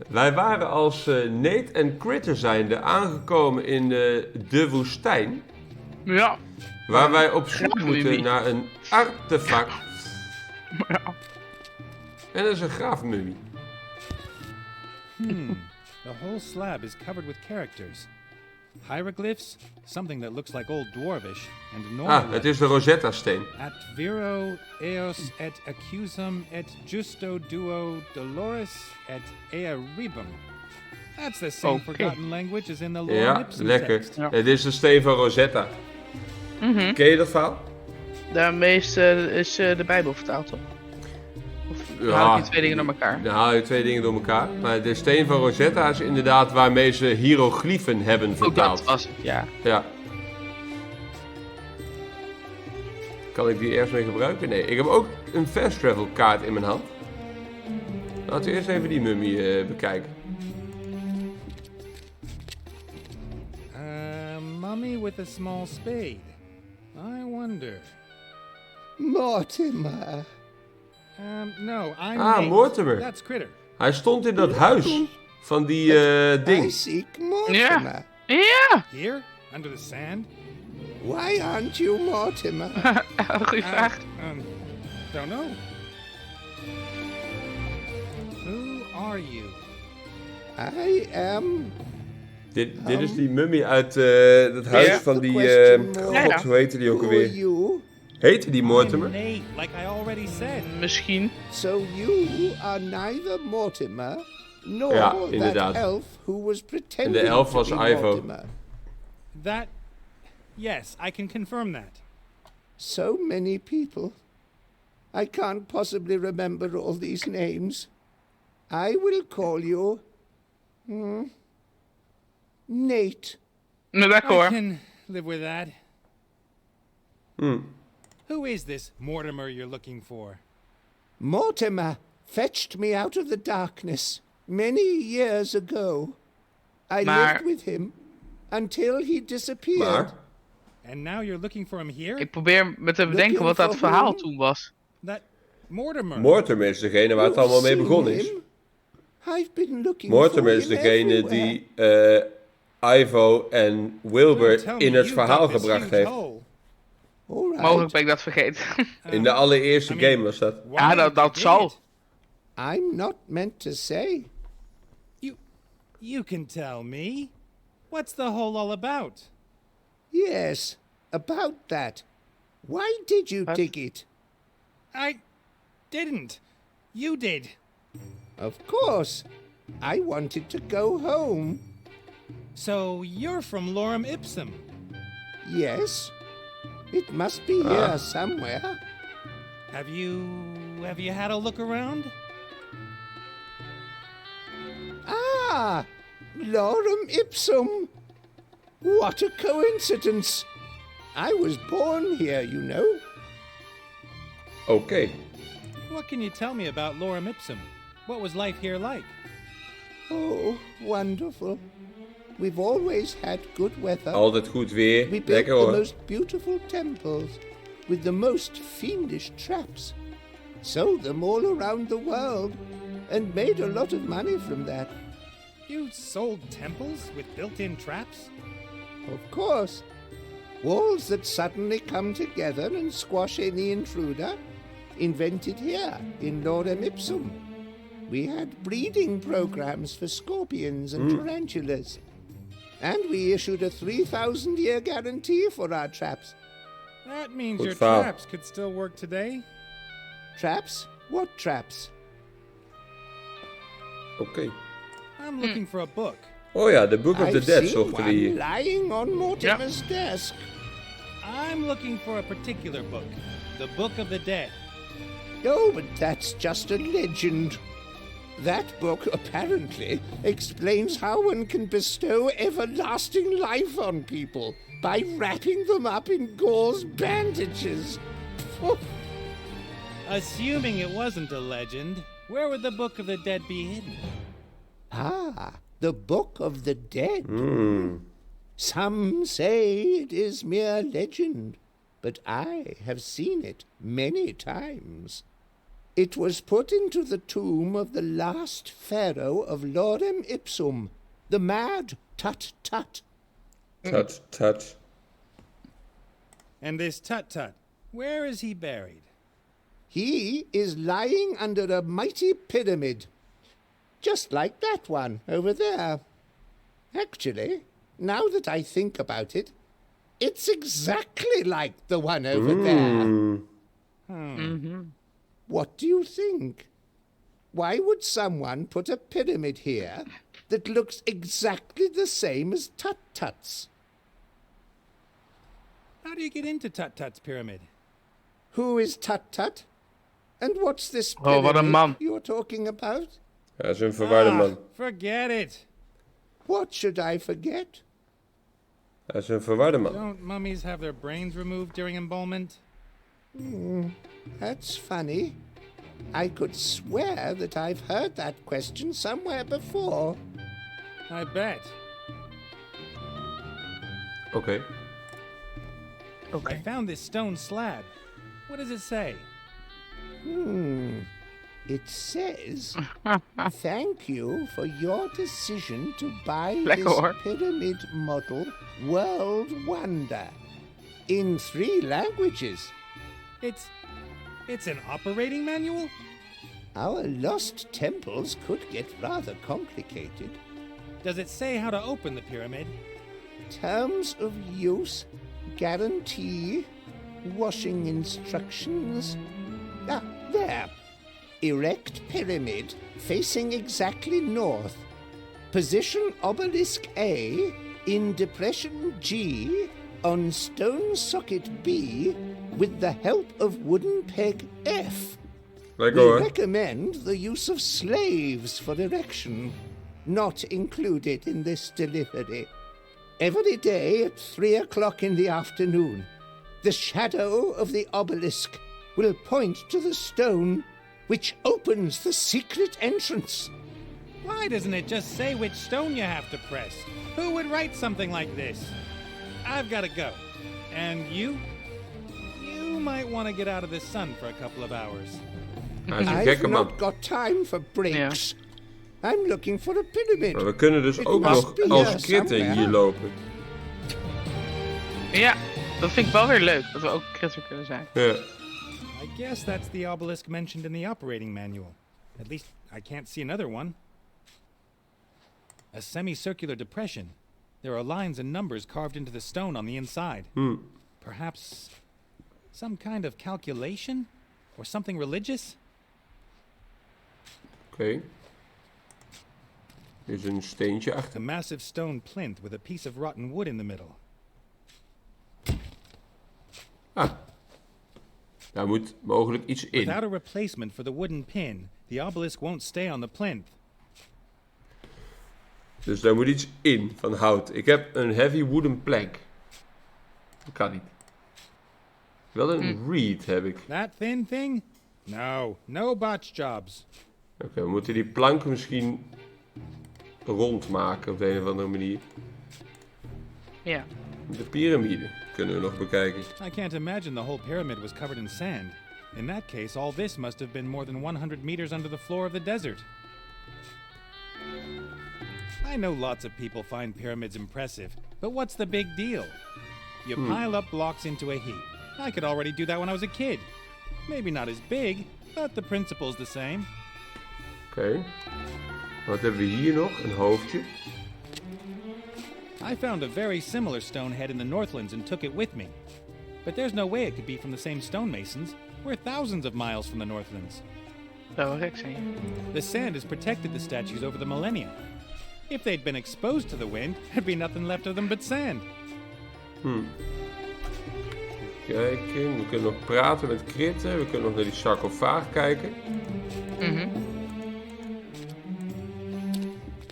Wij waren als Nate en Critter zijnde aangekomen in de woestijn. Ja. Waar wij op zoek moeten naar een artefact. Ja. En dat is een graafmummie. The whole slab is covered with characters. Hieroglyphs, something that looks like Old Dwarvish, and normal Het is de Rosetta-steen. At viro eos et accusum et justo duo dolores et ea rebum. That's the same forgotten language as in the Lorem Ja, Ipsum lekker. text. Ja. Het is de steen van Rosetta. Ken je dat verhaal? Daarmee is de Bijbel vertaald, toch? Of haal ik die twee dingen door elkaar? Dan haal je twee dingen door elkaar. Maar de steen van Rosetta is inderdaad waarmee ze hieroglyphen hebben Ook vertaald. dat was het, ja. Ja. Kan ik die ergens mee gebruiken? Nee. Ik heb ook een fast travel kaart in mijn hand. Laten we eerst even die mummie bekijken. Mummy with a small spade. I wonder. Mortimer. No, I'm Ah, Nate. Mortimer. That's Critter. Hij stond in dat huis van die I ding. seek Mortimer. Ja! Here, under the sand. Why aren't you Mortimer? Goeie vraag. Don't know. Who are you? I am... Dit is die mummie uit het huis Ja. van die... Ja, God, hoe heette die ook Who are alweer? you? Heette die Mortimer? I'm Nate, like I already said. Misschien. So you are neither Mortimer nor Ja, that inderdaad. elf who was En pretending de elf was to be Ivo. Mortimer. That... Yes, I can confirm that. So many people. I can't possibly remember all these names. I will call you... Nate. Nou, lekker I hoor. can live with that. Who is this Mortimer you're looking for? Mortimer fetched me out of the darkness many years ago. I Maar- lived with him until he disappeared. Maar? And now you're looking for him here? Ik probeer me te bedenken wat dat verhaal toen was. That Mortimer. Mortimer is degene waar het allemaal mee You've begonnen seen is. him? I've been looking Mortimer for is him degene everywhere. die Ivo en Wilbur Don't tell me in het you verhaal dug this gebracht huge heeft. hole. All right. Mogelijk ben ik dat vergeten. In de allereerste I mean- game was dat. Why Ja, did you dat dig zal. it? I'm not meant to say. You can tell me. What's the hole all about? Yes, about that. Why did you What? dig it? I didn't. You did. Of course. I wanted to go home. So you're from Lorem Ipsum. Yes. It must be here somewhere. Have you had a look around? Ah, Lorem Ipsum. What a coincidence. I was born here, you know. Oké. What can you tell me about Lorem Ipsum? What was life here like? Oh, wonderful. We've always had good weather. Altijd goed weer. We built Lekker the hoor. most beautiful temples with the most fiendish traps. Sold them all around the world and made a lot of money from that. You sold temples with built-in traps? Of course. Walls that suddenly come together and squash any intruder. Invented here in Lorem Ipsum. We had breeding programs for scorpions and tarantulas. And we issued a 3,000-year guarantee for our traps. That means Goed your verhaal. traps could still work today? Traps? What traps? Oké. I'm looking for a book. Oh ja, The Book of the I've Dead seen zochten we one hier. lying on Mortimer's desk. I'm looking for a particular book. The Book of the Dead. Oh, but that's just a legend. That book apparently explains how one can bestow everlasting life on people by wrapping them up in gauze bandages. Assuming it wasn't a legend, where would the Book of the Dead be hidden? Ah, the Book of the Dead. Some say it is mere legend, but I have seen it many times. It was put into the tomb of the last pharaoh of Lorem Ipsum, the mad Tut-Tut. Tut-Tut. And this Tut-Tut, where is he buried? He is lying under a mighty pyramid, just like that one over there. Actually, now that I think about it, it's exactly like the one over there. What do you think? Why would someone put a pyramid here that looks exactly the same as Tut-Tut's? How do you get into Tut-Tut's pyramid? Who is Tut-Tut? And what's this Oh, wat een pyramid man. you're talking about? Hij is een verwarde man. Forget it. What should I forget? Hij is een verwarde man. Don't mummies have their brains removed during embalmment? That's funny. I could swear that I've heard that question somewhere before. I bet. Oké. Oké. I found this stone slab. What does it say? It says, thank you for your decision to buy Lekker, this hoor. pyramid model World Wonder in 3 languages. It's an operating manual? Our lost temples could get rather complicated. Does it say how to open the pyramid? Terms of use, guarantee, washing instructions. Ah, there. Erect pyramid facing exactly north. Position obelisk A in depression G on stone socket B with the help of wooden peg F. Lekker We hoor. recommend the use of slaves for erection, not included in this delivery. Every day at 3 o'clock in the afternoon, the shadow of the obelisk will point to the stone which opens the secret entrance. Why doesn't it just say which stone you have to press? Who would write something like this? I've got to go. And you? You might want to get out of the sun for a couple of hours. Hij is een I've gekke man. not got time for breaks. I'm looking for a pyramid. Maar we kunnen dus It ook must nog be als here kritten somewhere. hier lopen. Ja, dat vind ik wel weer leuk. Dat we ook kritten kunnen zijn. Ja. I guess that's the obelisk mentioned in the operating manual. At least I can't see another one. A semicircular depression. There are lines and numbers carved into the stone on the inside. Perhaps some kind of calculation? Or something religious? Oké. Er is een steentje A achter. massive stone plinth with a piece of rotten wood in the middle. Ah. Daar moet mogelijk iets in. Without a replacement for the wooden pin, the obelisk won't stay on the plinth. Dus daar moet iets in van hout. Ik heb een heavy wooden plank. Dat kan niet. Wel een reed heb ik. That thin thing? No botch jobs. Oké, we moeten die plank misschien rond maken op de een of andere manier. Ja. De piramide kunnen we nog bekijken. I can't imagine the whole pyramid was covered in sand. In that case, all this must have been more than 100 meters under the floor of the desert. I know lots of people find pyramids impressive, but what's the big deal? You pile up blocks into a heap. I could already do that when I was a kid. Maybe not as big, but the principle's the same. Oké. Wat hebben we hier nog? Een hoofdje. I found a very similar stone head in the Northlands and took it with me. But there's no way it could be from the same stonemasons. We're thousands of miles from the Northlands. Dat wil gek zijn. The sand has protected the statues over the millennia. If they'd been exposed to the wind, there'd be nothing left of them but sand. Kijken. We kunnen nog praten met kritten. We kunnen nog naar die sarcofaag kijken.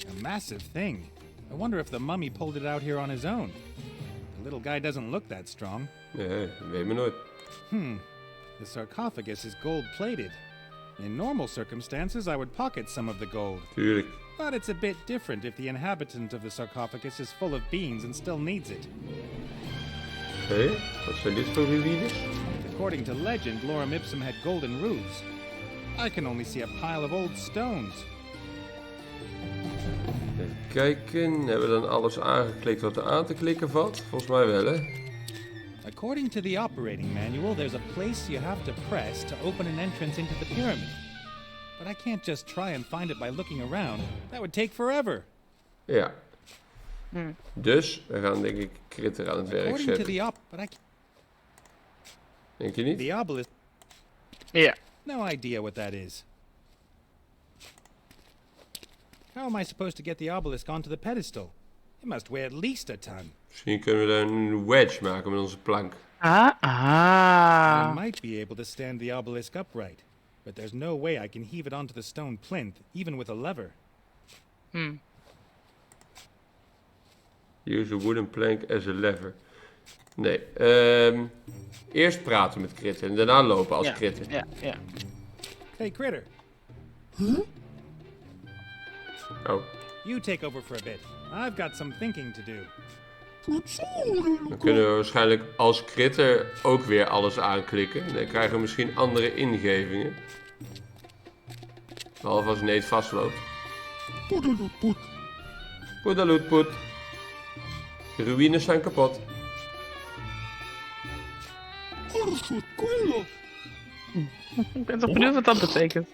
A massive thing. I wonder if the mummy pulled it out here on his own. The little guy doesn't look that strong. Nee, dat weet me nooit. The sarcophagus is gold-plated. In normal circumstances, I would pocket some of the gold. Tuurlijk. But it's a bit different if the inhabitant of the sarcophagus is full of beans and still needs it. Oké. Wat zijn dit voor ruïnes? According to legend, Lorem Ipsum had golden roofs. I can only see a pile of old stones. Even kijken. Hebben we dan alles aangeklikt wat er aan te klikken valt? Volgens mij wel, hè? According to the operating manual, there's a place you have to press to open an entrance into the pyramid. But I can't just try and find it by looking around. That would take forever. Ja. Dus, we gaan denk ik Critter aan het werk According to zetten. Denk je niet? The obelisk. Ja. No idea what that is. How am I supposed to get the obelisk onto the pedestal? It must weigh at least a ton. Misschien kunnen we daar een wedge maken met onze plank. I might be able to stand the obelisk upright, but there's no way I can heave it onto the stone plinth, even with a lever. Use a wooden plank as a lever. Nee, eerst praten met Critter en daarna lopen als Critter. Ja. Hey, Critter, Oh, you take over for a bit. I've got some thinking to do. dan kunnen we waarschijnlijk als Critter ook weer alles aanklikken. En dan krijgen we misschien andere ingevingen. Behalve als Nate vastloopt. Poedaloetpoet. De ruïnes zijn kapot. Ik ben toch benieuwd wat dat betekent.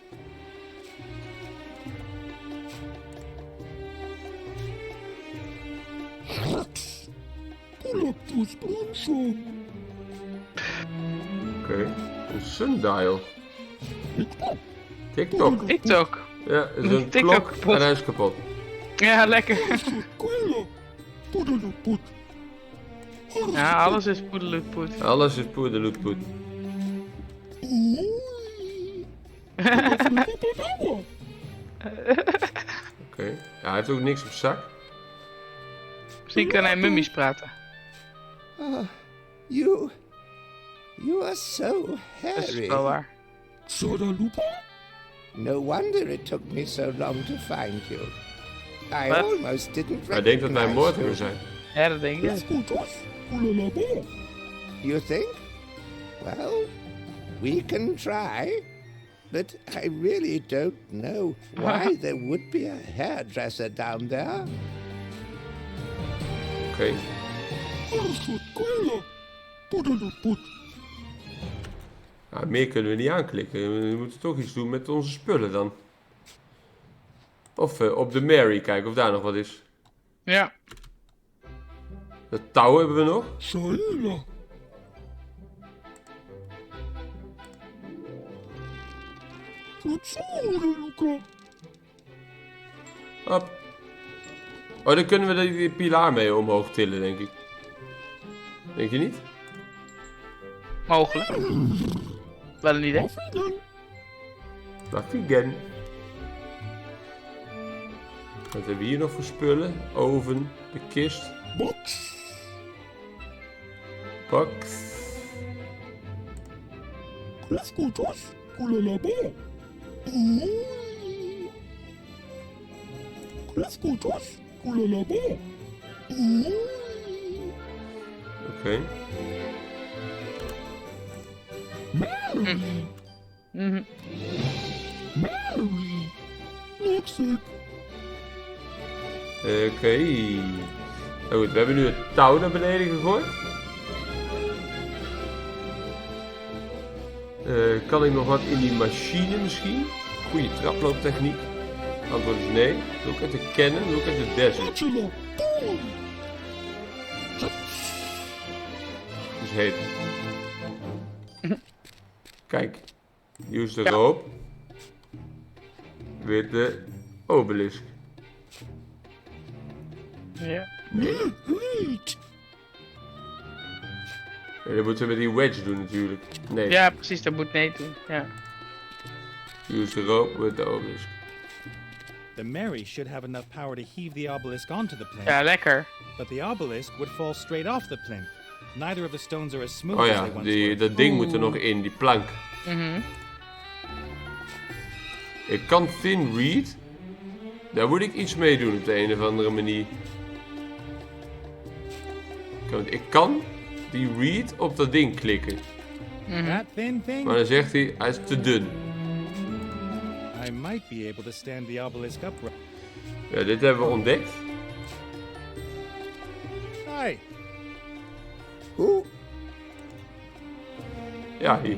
Oké, een sundial. TikTok. TikTok. Ja, het is een TikTok klok kapot. en hij is kapot. Ja, lekker. Ja, alles is poedeloetpoet. Alles is poedaloetpoet. Oké, ja, hij heeft ook niks op zak. Misschien kan hij mummies praten. Oh, you are so Dat is hairy. wel waar. No wonder it took me so long to find you. I Wat? almost didn't Hij denkt dat wij een recognize moordenaar you. zijn. Ja, dat denk ik. You think? Well, we can try. But I really don't know why there would be a hairdresser down there. Oké. Ja, meer kunnen we niet aanklikken. We moeten toch iets doen met onze spullen dan. Of op de Mary kijken of daar nog wat is. Ja. Dat touw hebben we nog. Hop. Oh, dan kunnen we die pilaar mee omhoog tillen, denk ik. Denk je niet? Mogelijk. Wel een idee. Nou, vegan. Wat hebben we hier nog voor spullen? Oven, de kist. Box. Oké. Oké. Nou goed, we hebben nu het touw naar beneden gegooid. Kan ik nog wat in die machine misschien? Goede traplooptechniek. Antwoord is nee. Look at the cannon, look at the desert. Het is heet. Kijk. Use de rope. With de obelisk. Ja. En dat moeten we met die wedge doen natuurlijk. Nee. Ja, precies, dat moet nee doen. Ja. Use the rope with the obelisk. The Mary should have enough power to heave the obelisk onto the plinth. Ja, lekker. But the obelisk would fall straight off the plinth. Neither of the stones are as smooth Oh as ja, they once were. dat ding moet er nog in, die plank. Ik kan thin read. Daar moet ik iets mee doen op de een of andere manier. Ik kan die read op dat ding klikken. That thin thing? Maar dan zegt hij is te dun. I might be able to stand the obelisk upright. Ja, dit hebben we ontdekt. Hi. Who? Ja, hier.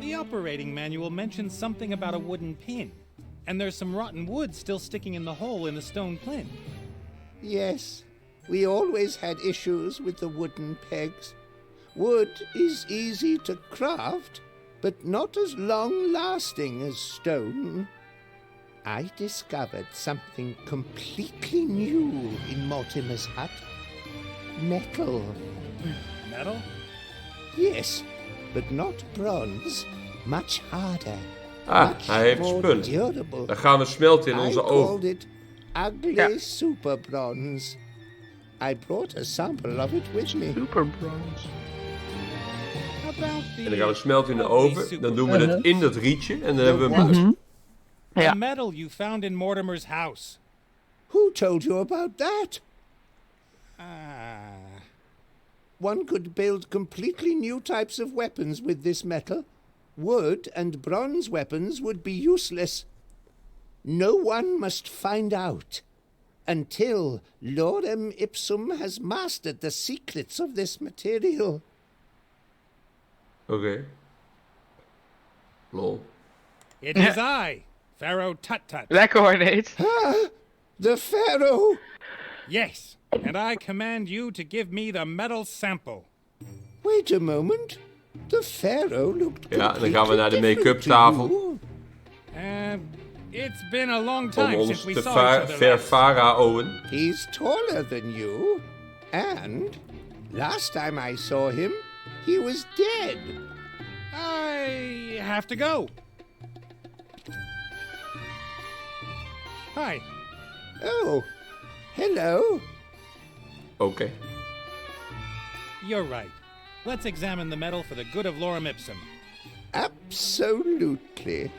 The operating manual mentions something about a wooden pin. And there's some rotten wood still sticking in the hole in the stone plinth. Yes, we always had issues with the wooden pegs. Wood is easy to craft, but not as long-lasting as stone. I discovered something completely new in Mortimer's hut. Metal. Metal? Yes, but not bronze. Much harder. Ah, much hij heeft more spullen. durable. Dan gaan we smelten in I onze called oven. it ugly Ja. super bronze. I brought a sample of it with me. Super bronze. About the En dan gaan we smelten in de ugly oven. super Dan doen we het in dat rietje. En dan hebben we een what? buis. Ja. The metal you found in Mortimer's house. Who told you about that? Ah. One could build completely new types of weapons with this metal. Wood and bronze weapons would be useless. No one must find out until Lorem Ipsum has mastered the secrets of this material. Oké. Lol. It is I, Pharaoh Tut-Tut. Lekker hoor, Nate. The Pharaoh! Yes, and I command you to give me the metal sample. Wait a moment. The Pharaoh looked Ja, dan gaan we naar de completely make-up different to tafel. Uh, it's been a long Om time ons since we te saw each other last. verfaraoen. He's taller than you, and last time I saw him, he was dead. I have to go. Hi. Oh, hello. Oké. You're right. Let's examine the metal for the good of Lorem Ipsum. Absolutely.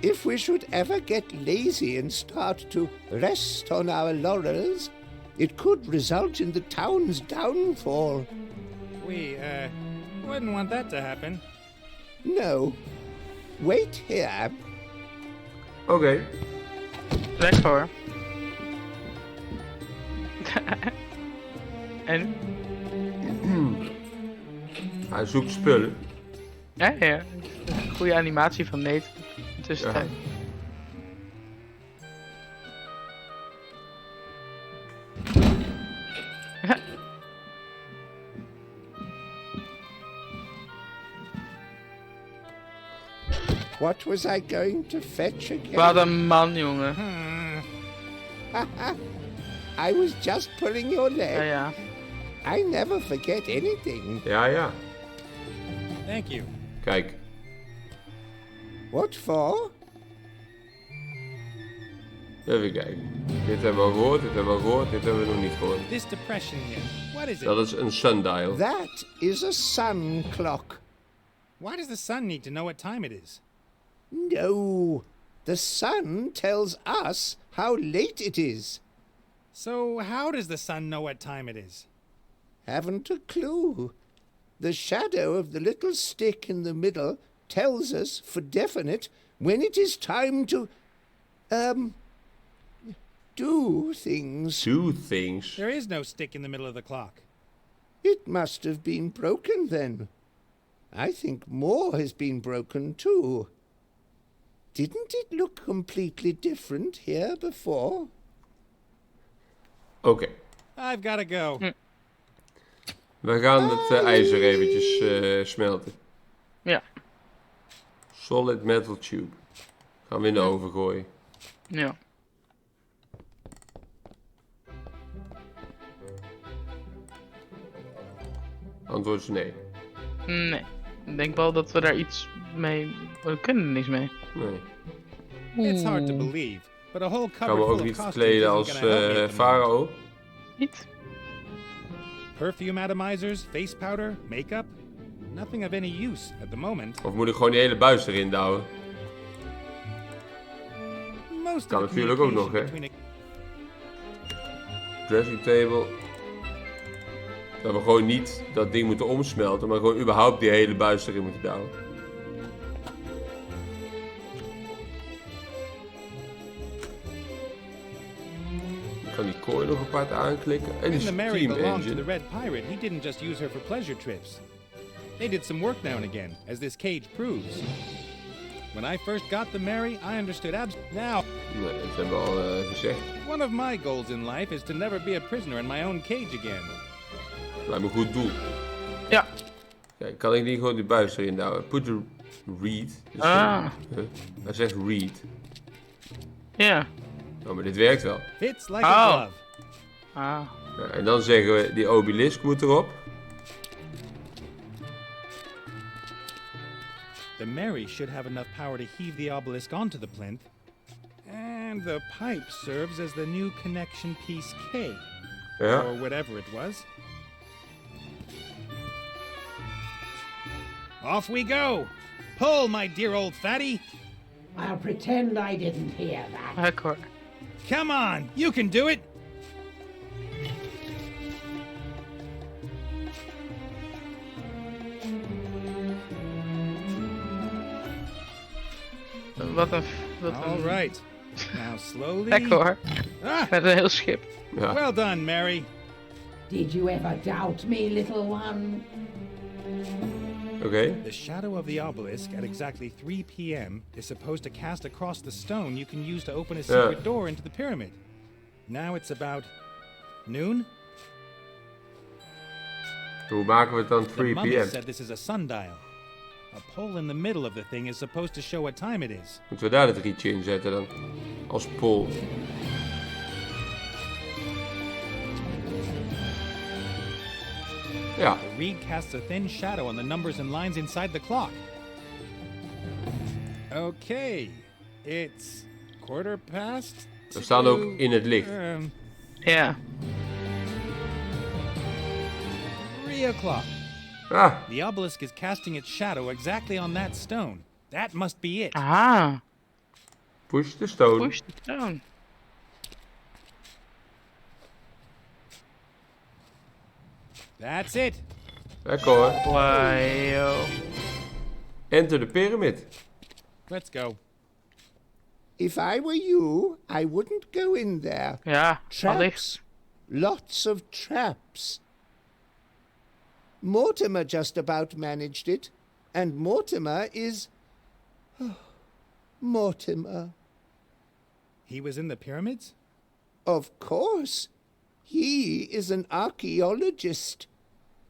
If we should ever get lazy and start to rest on our laurels, it could result in the town's downfall. We, wouldn't want that to happen. No. Wait here. Oké. Lekker hoor. En? Hij zoekt spullen. Ja, ja. Goede animatie van Nate. In de tussentijd. What was I going to fetch again? Wat een man, jongen. I was just pulling your leg. Ja, ja. I never forget anything. Ja, ja. Thank you. Kijk. What for? Even kijken. Dit hebben we al gehoord, dit hebben we al gehoord, dit hebben we nog niet gehoord. This depression here. What is it? Dat is een sundial. That is a sun clock. Why does the sun need to know what time it is? No, the sun tells us how late it is. So how does the sun know what time it is? Haven't a clue. The shadow of the little stick in the middle tells us for definite when it is time to, do things. Do things. There is no stick in the middle of the clock. It must have been broken then. I think more has been broken too. Didn't it look completely different here before? Oké. I've gotta go. We gaan het ijzer eventjes smelten. Ja. Solid metal tube. Gaan we in de oven gooien. Ja. Antwoord is nee. Nee. Ik denk wel dat we daar iets mee... We kunnen er niks mee. Nee. It's hard to believe, but a whole Gaan cupboard we full ook of niet costumes verkleden isn't als gonna help me at the moment. farao? Niet? Perfume atomizers, face powder, makeup? Nothing of any use at the moment. Of moet ik gewoon die hele buis erin douwen? Most Kan of the natuurlijk ook nog, communication hè? between Dressing table. Dat we gewoon niet dat ding moeten omsmelten, maar gewoon überhaupt die hele buis erin moeten douwen. kan die kooi nog apart aanklikken. En When die the Mary steam belonged to engine. the Red Pirate, he didn't just use her for pleasure trips. They did some work now and again, as this cage proves. When I first got the Mary, I understood Now, Nee, dat hebben we al gezegd. one of my goals in life is to never be a prisoner in my own cage again. Lijkt me een goed doel. Ja. Kijk, kan ik niet gewoon die buis erin houden? Put the read. Dus, hij zegt read. Ja. Oh, maar dit werkt wel. Fits like a glove. Ah. Ja, en dan zeggen we, die obelisk moet erop. The Mary should have enough power to heave the obelisk onto the plinth. And the pipe serves as the new connection piece K. Ja. Or whatever it was. Off we go! Pull, my dear old fatty! I'll pretend I didn't hear that. Lekker. Come on, you can do it! Wat een... All right. Now slowly... Lekker hoor. Ah, Met een heel schip. Ja. well done, Mary. Did you ever doubt me, little one? Oké. The shadow of the obelisk at exactly 3 p.m. is supposed to cast across the stone you can use to open a secret door into the pyramid. Now it's about noon? Hoe maken we het dan The 3 mummy p.m.? said this is a sundial. A pole in the middle of the thing is supposed to show what time it is. Moeten we daar het rietje in zetten dan? Als pol. Ja. The reed casts a thin shadow on the numbers and lines inside the clock. Okay, it's 1:15. We staan ook in het licht. Ja. 3 o'clock. Ah, The obelisk is casting its shadow exactly on that stone. That must be it. Aha. push the stone. Push the stone. That's it. Lekker hoor. Wow. Enter the pyramid. Let's go. If I were you, I wouldn't go in there. Ja, Traps. allicht. Lots of traps. Mortimer just about managed it. And Mortimer is... Mortimer. He was in the pyramids? Of course. He is an archaeologist.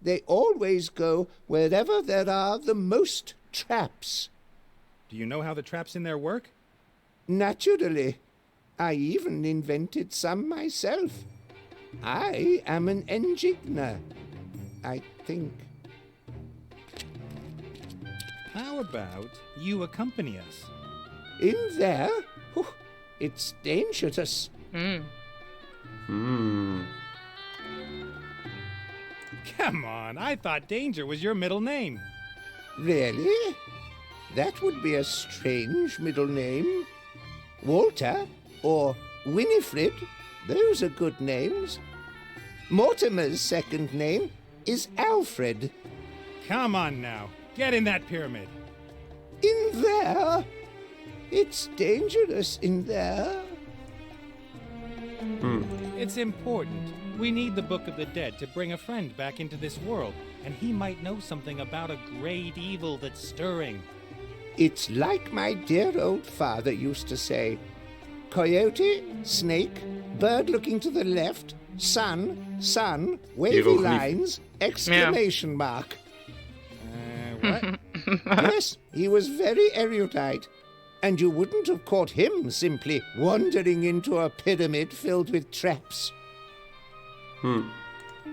They always go wherever there are the most traps. Do you know how the traps in there work? Naturally. I even invented some myself. I am an enigma, I think. How about you accompany us? In there? Whew, it's dangerous. Come on, I thought Danger was your middle name. Really? That would be a strange middle name. Walter or Winifred, those are good names. Mortimer's second name is Alfred. Come on now, get in that pyramid. In there? It's dangerous in there. It's important. We need the Book of the Dead to bring a friend back into this world, and he might know something about a great evil that's stirring. It's like my dear old father used to say. Coyote, snake, bird looking to the left, sun, wavy Hieroglyph. lines, exclamation mark. What? Yes, he was very erudite. And you wouldn't have caught him simply wandering into a pyramid filled with traps.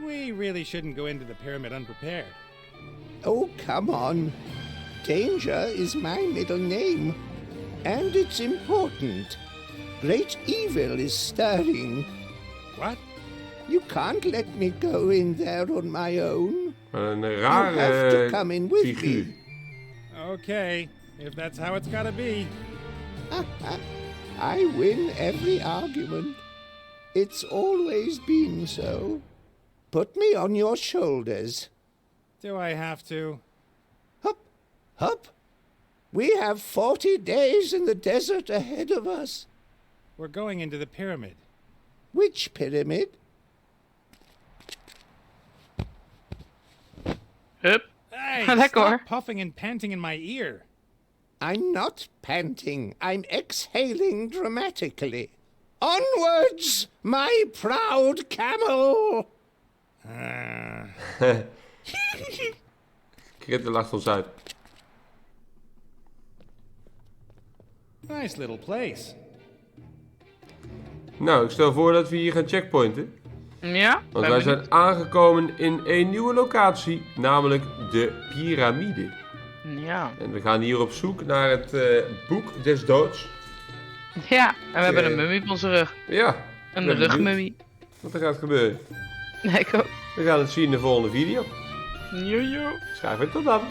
We really shouldn't go into the pyramid unprepared. Oh, come on. Danger is my middle name. And it's important. Great evil is stirring. What? You can't let me go in there on my own. Een You have to rare come in with figuur. me. Okay, if that's how it's gotta be. I win every argument. It's always been so. Put me on your shoulders. Do I have to? Hup, hup. We have 40 days in the desert ahead of us. We're going into the pyramid. Which pyramid? Hup. Hey, Lekker hoor. stop puffing and panting in my ear. I'm not panting. I'm exhaling dramatically. Onwards, my proud camel! Kritte lacht ons uit. Nice little place. Nou, ik stel voor dat we hier gaan checkpointen. Ja? Want wij zijn aangekomen in een nieuwe locatie, namelijk de piramide. Ja. En we gaan hier op zoek naar het boek des doods. Ja, en we hebben een mummie op onze rug. Ja. Een rugmummie. Wat er gaat gebeuren. Nee, ik ook. We gaan het zien in de volgende video. Jojo. Schrijf het tot dan.